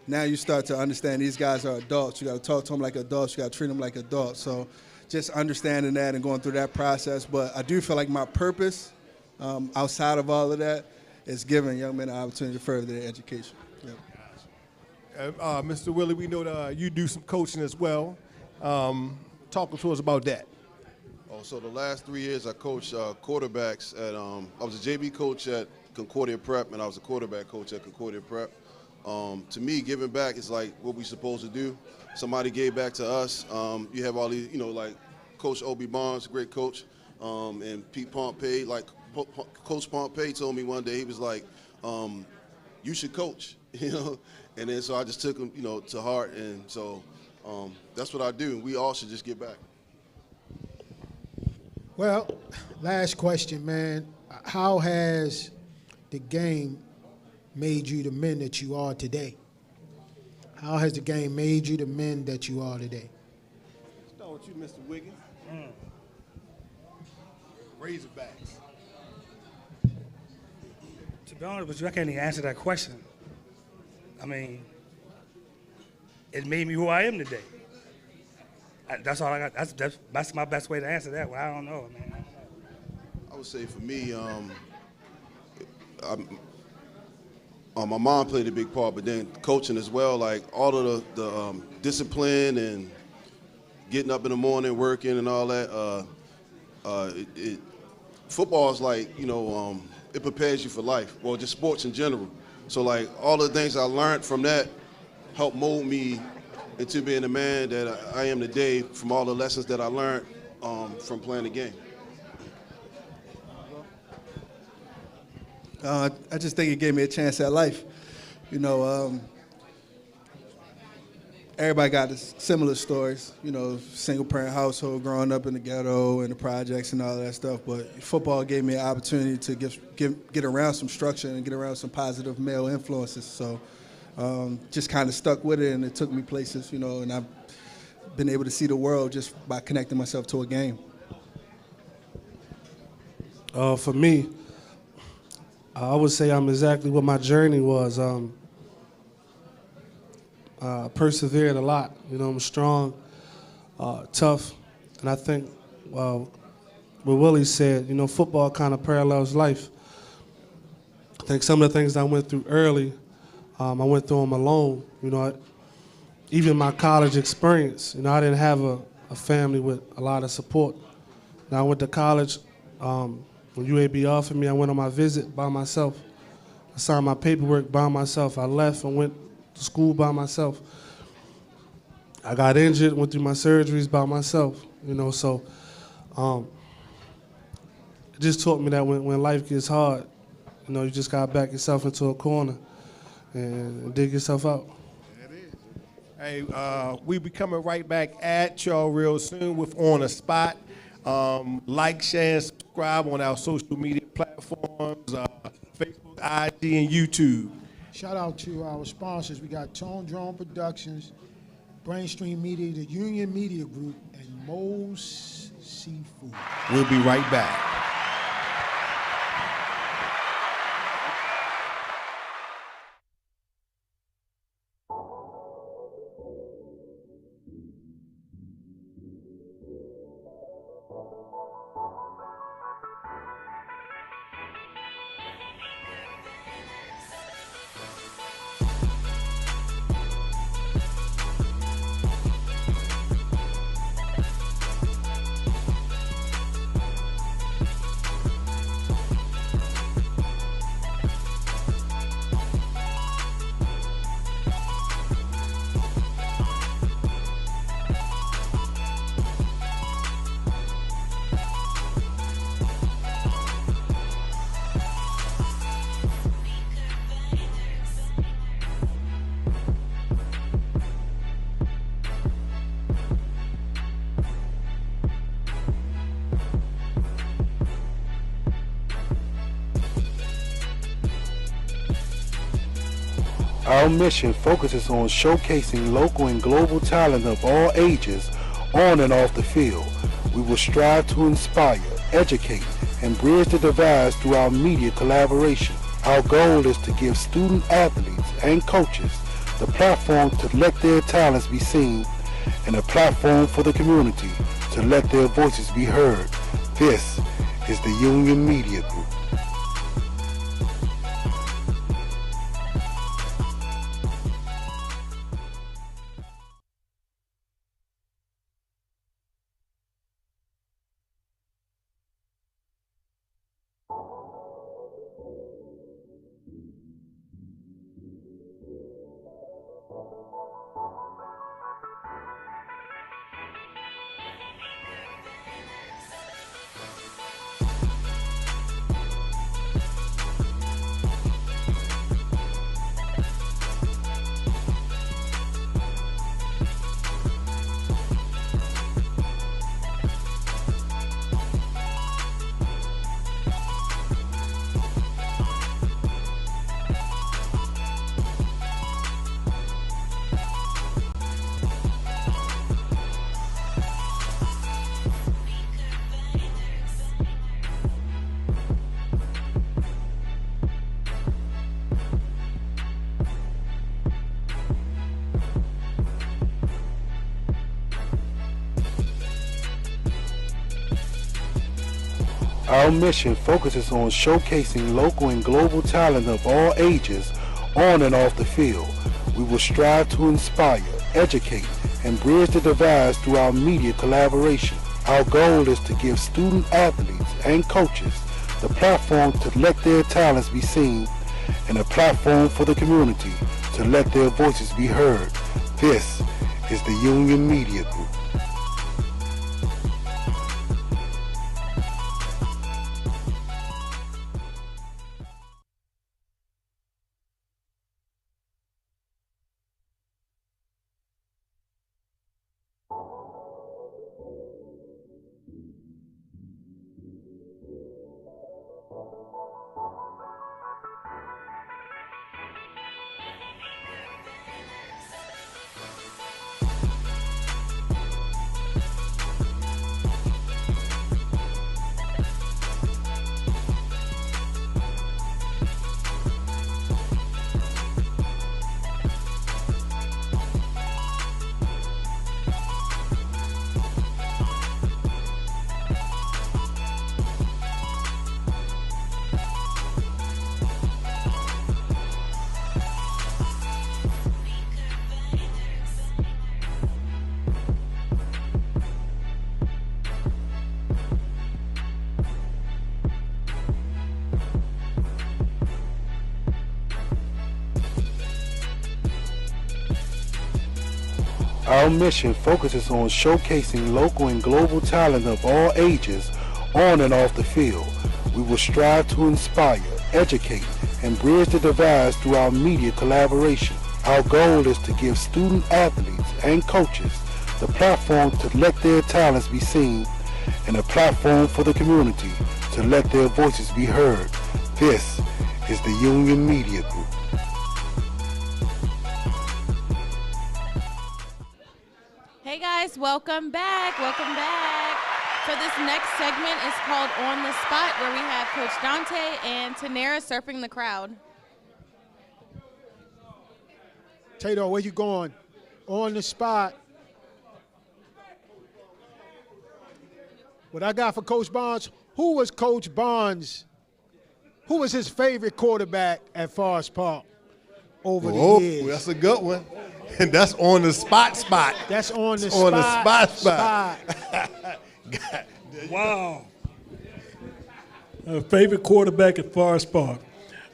Now you start to understand these guys are adults. You got to talk to them like adults. You got to treat them like adults. So just understanding that and going through that process. But I do feel like my purpose outside of all of that is giving young men an opportunity to further their education. Yep. Mr. Willie, we know that you do some coaching as well. Talk to us about that. So the last 3 years I coached quarterbacks at, I was a JV coach at Concordia Prep, and I was a quarterback coach at Concordia Prep. To me, giving back is like what we're supposed to do. Somebody gave back to us. You have all these, like Coach Obi Barnes, great coach, and Pete Pompey. Like Coach Pompey told me one day, he was like, you should coach, And then so I just took him, to heart, and so that's what I do. We all should just give back. Well, last question, man. How has the game made you the men that you are today? How has the game made you the men that you are today? Start with you, Mr. Wiggins. Razorbacks. To be honest with you, I can't even answer that question. I mean, it made me who I am today. That's all I got. That's my best way to answer that. Well, I don't know, man. I would say for me, my mom played a big part, but then coaching as well. Like all of the discipline and getting up in the morning, working and all that. Football is like, it prepares you for life. Well, just sports in general. So like all the things I learned from that helped mold me into being the man that I am today from all the lessons that I learned from playing the game. I just think it gave me a chance at life. Everybody got similar stories, single parent household, growing up in the ghetto and the projects and all that stuff. But football gave me an opportunity to get around some structure and get around some positive male influences. So just kind of stuck with it, and it took me places, and I've been able to see the world just by connecting myself to a game. For me, I would say I'm exactly what my journey was. Persevered a lot. I'm strong, tough, and I think what Willie said, football kind of parallels life. I think some of the things I went through early, I went through them alone. Even my college experience, I didn't have a family with a lot of support. Now I went to college. When UAB offered me, I went on my visit by myself. I signed my paperwork by myself. I left and went to school by myself. I got injured, went through my surgeries by myself, so it just taught me that when life gets hard, you just gotta back yourself into a corner and dig yourself out. Hey, we'll be coming right back at y'all real soon with On the Spot. Like, share, and subscribe on our social media platforms, Facebook, IG, and YouTube. Shout out to our sponsors. We got Tone Drone Productions, Brainstream Media, the Union Media Group, and Moe's Seafood. We'll be right back. Our mission focuses on showcasing local and global talent of all ages on and off the field. We will strive to inspire, educate, and bridge the divides through our media collaboration. Our goal is to give student athletes and coaches the platform to let their talents be seen and a platform for the community to let their voices be heard. This is the Union Media Group. Our mission focuses on showcasing local and global talent of all ages on and off the field. We will strive to inspire, educate, and bridge the divide through our media collaboration. Our goal is to give student athletes and coaches the platform to let their talents be seen and a platform for the community to let their voices be heard. This is the Union Media Group. Our mission focuses on showcasing local and global talent of all ages on and off the field. We will strive to inspire, educate, and bridge the divide through our media collaboration. Our goal is to give student athletes and coaches the platform to let their talents be seen and a platform for the community to let their voices be heard. This is the Union Media Group. Hey guys, welcome back. Welcome back. So this next segment is called On the Spot, where we have Coach Dante and Tanera surfing the crowd. Tato, where you going? On the spot. What I got for Coach Barnes, who was Coach Barnes? Who was his favorite quarterback at Forest Park over the years? That's a good one. And that's on the spot. That's on the on spot. the spot. Wow. Favorite quarterback at Forest Park.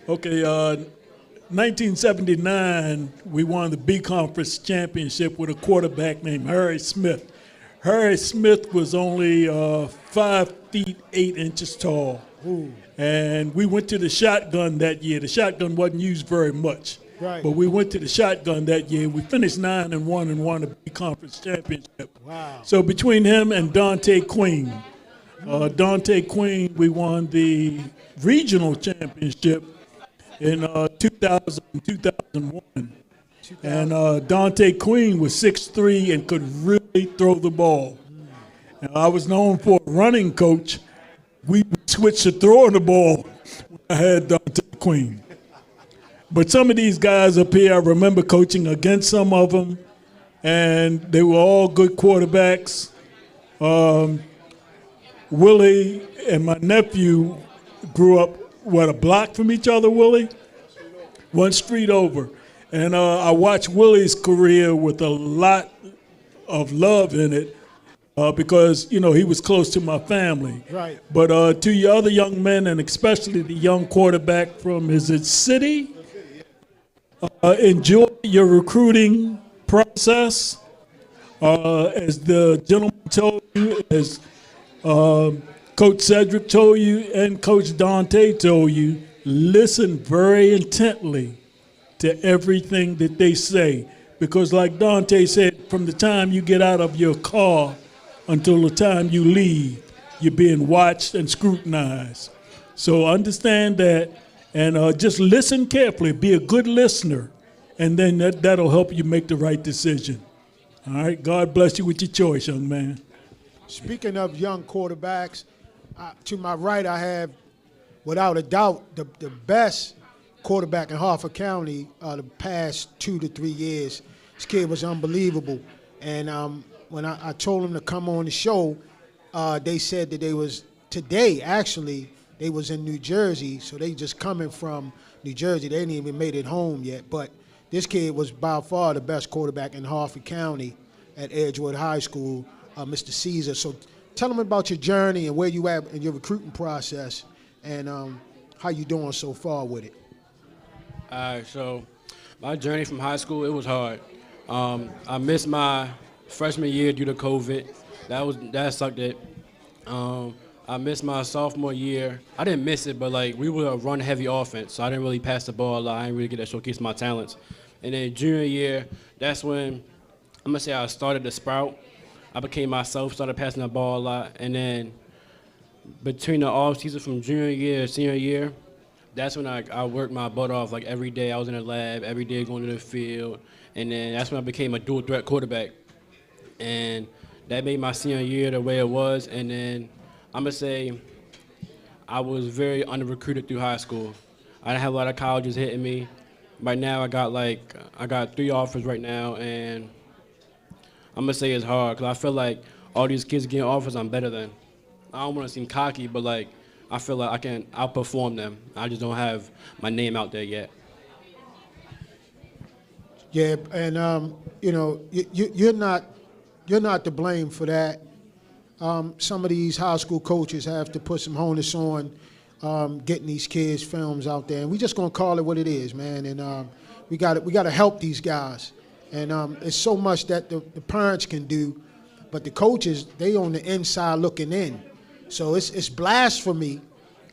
Okay, 1979, we won the B Conference championship with a quarterback named Harry Smith. Harry Smith was only 5 feet 8 inches tall. Ooh. And we went to the shotgun that year. The shotgun wasn't used very much. Right. But we went to the shotgun that year. We finished 9-1 and won the B Conference championship. Wow. So between him and Dante Queen, we won the regional championship in 2000 and 2001. And Dante Queen was 6'3" and could really throw the ball. And I was known for a running coach. We switched to throwing the ball when I had Dante Queen. But some of these guys up here, I remember coaching against some of them, and they were all good quarterbacks. Willie and my nephew grew up, a block from each other, Willie? One street over. And I watched Willie's career with a lot of love in it because, he was close to my family. Right. But to your other young men, and especially the young quarterback from, is it City? Enjoy your recruiting process. As the gentleman told you, as Coach Cedric told you, and Coach Dante told you, listen very intently to everything that they say. Because like Dante said, from the time you get out of your car until the time you leave, you're being watched and scrutinized. So understand that. And just listen carefully. Be a good listener, and then that'll help you make the right decision. All right? God bless you with your choice, young man. Speaking of young quarterbacks, to my right I have, without a doubt, the best quarterback in Harford County the past 2 to 3 years. This kid was unbelievable. And when I told him to come on the show, they said that they was, today actually, they was in New Jersey, so they just coming from New Jersey. They ain't even made it home yet. But this kid was by far the best quarterback in Harford County. at Edgewood High School, Mr. Caesar. So tell them about your journey and where you at in your recruiting process, and how you doing so far with it. All right, so my journey from high school, it was hard. I missed my freshman year due to COVID. That sucked it. I missed my sophomore year. I didn't miss it, but like we were a run-heavy offense, so I didn't really pass the ball a lot. I didn't really get to showcase my talents. And then junior year, that's when I'm gonna say I started to sprout. I became myself, started passing the ball a lot, and then between the off season from junior year to senior year, that's when I worked my butt off. Like every day I was in the lab, every day going to the field, and then that's when I became a dual threat quarterback. And that made my senior year the way it was. And then I'm gonna say I was very under-recruited through high school. I didn't have a lot of colleges hitting me. Right now I got 3 offers right now, and I'm gonna say it's hard because I feel like all these kids getting offers I'm better than. I don't want to seem cocky, but like I feel like I can outperform them. I just don't have my name out there yet. Yeah, and you're not to blame for that. Some of these high school coaches have to put some onus on getting these kids films out there, and we just gonna call it what it is, man. And we got to help these guys, and it's so much that the parents can do, but the coaches, they on the inside looking in. So it's blasphemy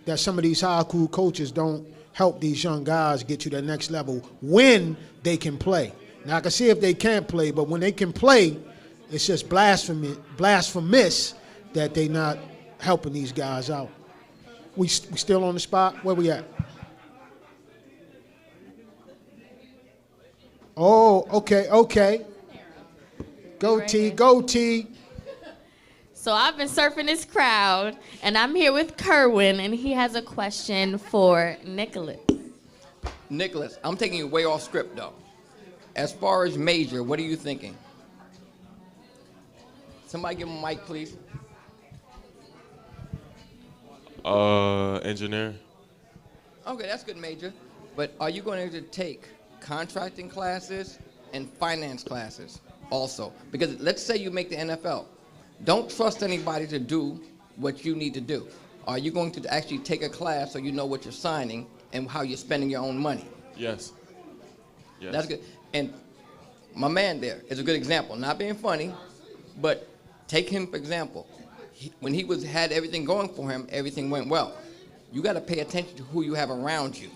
that some of these high school coaches don't help these young guys get to the next level when they can play. Now I can see if they can't play, but when they can play, it's just blasphemous that they not helping these guys out. We still on the spot? Where we at? Oh, okay. Go T, go T. So I've been surfing this crowd, and I'm here with Kerwin, and he has a question for Nicholas. Nicholas, I'm taking you way off script, though. As far as major, what are you thinking? Somebody give him a mic, please. Engineer. Okay, that's good major. But are you going to take contracting classes and finance classes also? Because let's say you make the NFL. Don't trust anybody to do what you need to do. Are you going to actually take a class so you know what you're signing and how you're spending your own money? Yes. That's good. And my man there is a good example. Not being funny, but take him for example. When he had everything going for him, everything went well. You got to pay attention to who you have around you,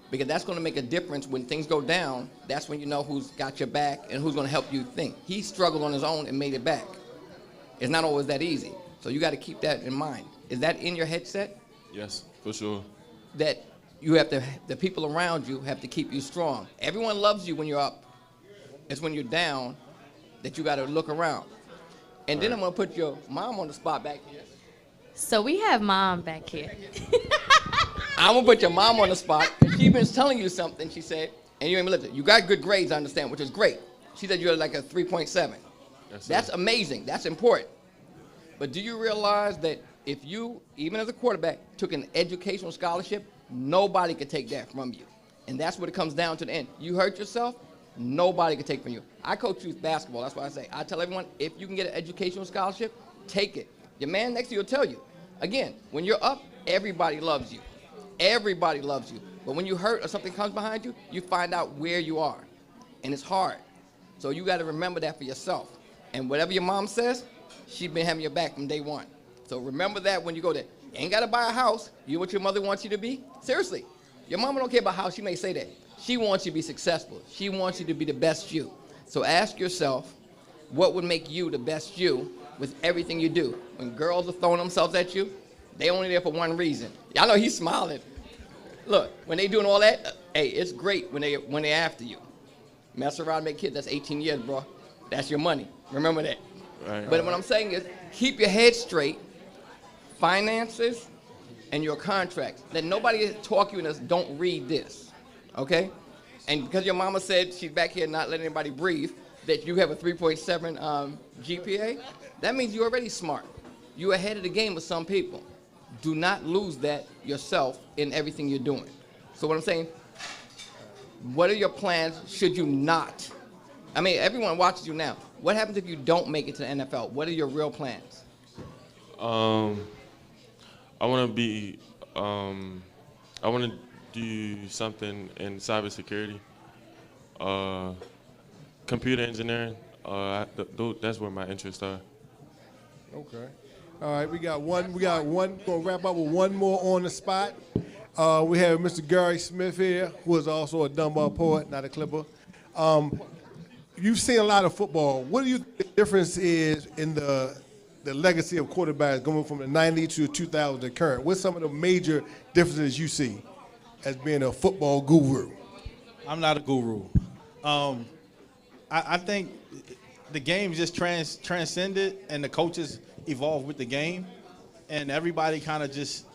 because that's going to make a difference when things go down. That's when you know who's got your back and who's going to help you think. He struggled on his own and made it back. It's not always that easy. So you got to keep that in mind. Is that in your headset? Yes, for sure. That you have to, the people around you have to keep you strong. Everyone loves you when you're up. It's when you're down that you got to look around. And then I'm going to put your mom on the spot back here. So we have Mom back here. I'm going to put your mom on the spot, because she's been telling you something, she said, and you ain't listened. You got good grades, I understand, which is great. She said you're like a 3.7. That's amazing. That's important. But do you realize that if you, even as a quarterback, took an educational scholarship, nobody could take that from you. And that's what it comes down to the end. You hurt yourself, nobody could take from you. I coach youth basketball. That's why I say, I tell everyone, if you can get an educational scholarship, take it. Your man next to you will tell you. Again, when you're up, everybody loves you. Everybody loves you. But when you hurt or something comes behind you, you find out where you are. And it's hard. So you got to remember that for yourself. And whatever your mom says, she's been having your back from day one. So remember that when you go there. You ain't got to buy a house. You what your mother wants you to be? Seriously. Your mama don't care about how she may say that. She wants you to be successful. She wants you to be the best you. So ask yourself, what would make you the best you with everything you do? When girls are throwing themselves at you, they only there for one reason. Y'all know he's smiling. Look, when they doing all that, hey, it's great when they after you. Mess around, make kids, that's 18 years, bro. That's your money. Remember that. Right. But what I'm saying is, keep your head straight, finances, and your contracts. Let nobody talk you in this, don't read this, okay? And because your mama said she's back here not letting anybody breathe, that you have a 3.7 GPA, that means you're already smart. You're ahead of the game with some people. Do not lose that yourself in everything you're doing. So what I'm saying, what are your plans should you not I mean, everyone watches you now. What happens if you don't make it to the NFL? What are your real plans? I want to be. I want to do something in cybersecurity, computer engineering. That's where my interests are. Okay. All right, we got one. Gonna wrap up with one more on the spot. We have Mr. Gary Smith here, who is also a Dunbar poet, not a Clipper. You've seen a lot of football. What do you think the difference is in the legacy of quarterbacks going from the 90s to the 2000s to current? What's some of the major differences you see as being a football guru? I'm not a guru. I think the game just transcended, and the coaches evolved with the game, and everybody kind of just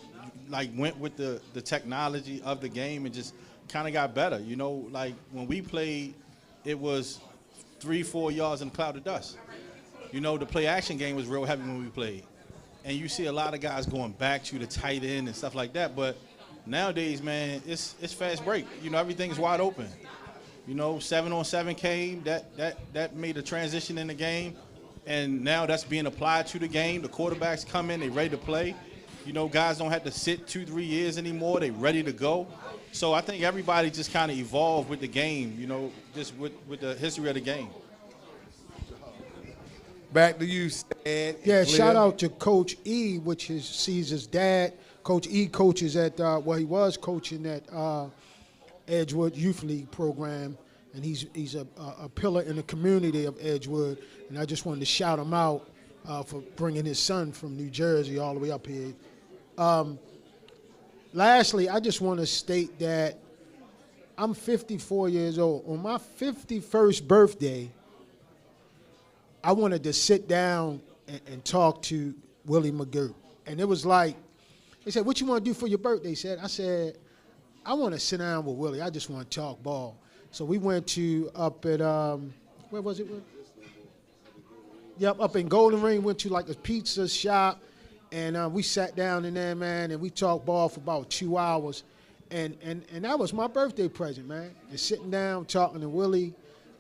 like went with the technology of the game and just kind of got better. You know, like when we played, it was 3-4 yards in a cloud of dust. You know, the play action game was real heavy when we played, and you see a lot of guys going back to the tight end and stuff like that. But nowadays, man, it's fast break. You know, everything's wide open. You know, 7-on-7 came, that made a transition in the game, and now that's being applied to the game. The quarterbacks come in, they ready to play. You know, guys don't have to sit 2-3 years anymore. They ready to go. So I think everybody just kind of evolved with the game, you know, just with the history of the game. Back to you, Stan. Yeah, shout out to Coach E, which is Caesar's dad. Coach E coaches at, he was coaching at Edgewood Youth League program, and he's a pillar in the community of Edgewood. And I just wanted to shout him out for bringing his son from New Jersey all the way up here. Lastly, I just want to state that I'm 54 years old. On my 51st birthday, I wanted to sit down and talk to Willie McGirt. And it was like, they said, what you want to do for your birthday? I said, I want to sit down with Willie. I just want to talk ball. So we went to up at, where was it? Yep, up in Golden Ring, went to like a pizza shop. And we sat down in there, man, and we talked ball for about 2 hours. And that was my birthday present, man. And sitting down, talking to Willie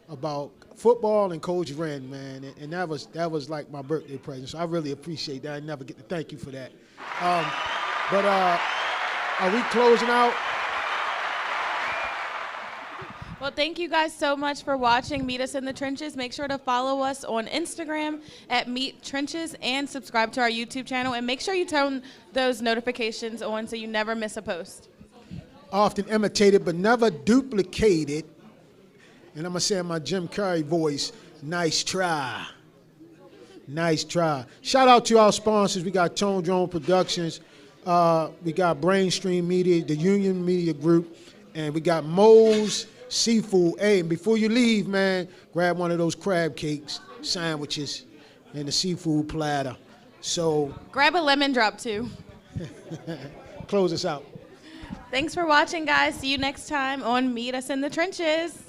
about football and Coach Wren, man. And that was like my birthday present. So I really appreciate that. I never get to thank you for that. But are we closing out? Well, thank you guys so much for watching Meet Us in the Trenches. Make sure to follow us on Instagram at Meet Trenches and subscribe to our YouTube channel. And make sure you turn those notifications on so you never miss a post. Often imitated but never duplicated. And I'm going to say in my Jim Carrey voice, nice try. Nice try. Shout out to our sponsors. We got Tone Drone Productions. We got Brainstream Media, the Union Media Group. And we got Moe's Seafood. Hey, and before you leave, man, grab one of those crab cakes, sandwiches, and the seafood platter. So grab a lemon drop, too. Close us out. Thanks for watching, guys. See you next time on Meet Us in the Trenches.